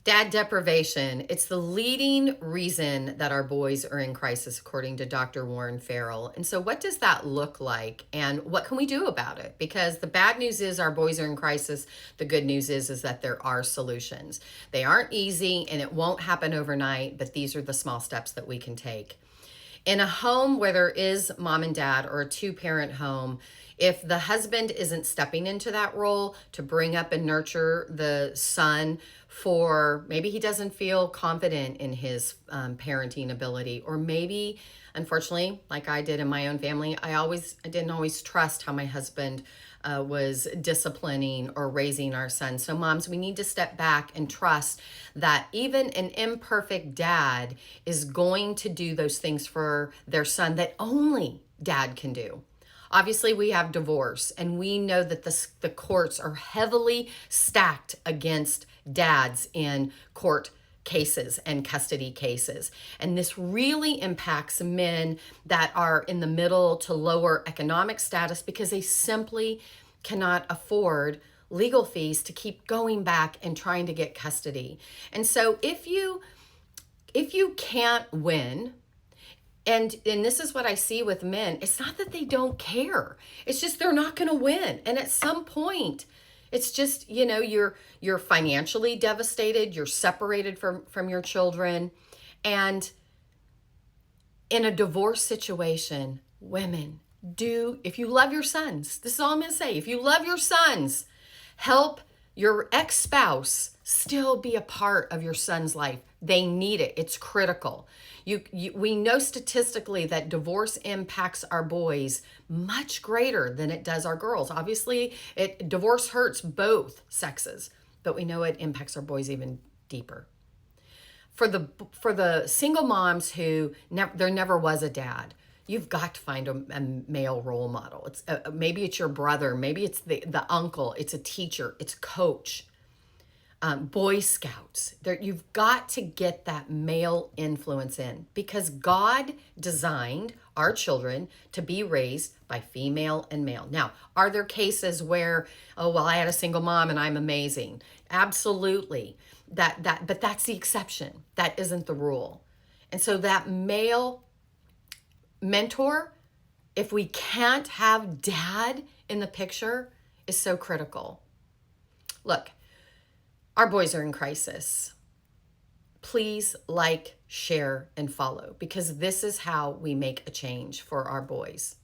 Dad deprivation. It's the leading reason that our boys are in crisis, according to Dr. Warren Farrell. And so, what does that look like, and what can we do about it? Because the bad news is our boys are in crisis. The good news is that there are solutions. They aren't easy, and it won't happen overnight. But these are the small steps that we can take. In a home where there is mom and dad, or a two-parent home, if the husband isn't stepping into that role to bring up and nurture the son, for maybe he doesn't feel confident in his parenting ability, or maybe, unfortunately, like I did in my own family, I didn't always trust how my husband was disciplining or raising our son. So moms, we need to step back and trust that even an imperfect dad is going to do those things for their son that only dad can do. Obviously, we have divorce, and we know that the courts are heavily stacked against dads in court cases and custody cases. And this really impacts men that are in the middle to lower economic status, because they simply cannot afford legal fees to keep going back and trying to get custody. And so if you can't win, and this is what I see with men, it's not that they don't care. It's just they're not going to win. And at some point, it's just, you're financially devastated, you're separated from your children. And in a divorce situation, women, if you love your sons, this is all I'm going to say. If you love your sons, help your ex-spouse still be a part of your son's life. They need it. It's critical. We know statistically that divorce impacts our boys much greater than it does our girls. Obviously, divorce hurts both sexes, but we know it impacts our boys even deeper. For the single moms who there never was a dad, you've got to find a male role model. Maybe it's your brother, maybe it's the uncle, it's a teacher, it's a coach. Boy Scouts. You've got to get that male influence in, because God designed our children to be raised by female and male. Now, are there cases where, oh, well, I had a single mom and I'm amazing? Absolutely. But that's the exception. That isn't the rule. And so that male mentor, if we can't have dad in the picture, is so critical. Look, our boys are in crisis. Please like, share, and follow, because this is how we make a change for our boys.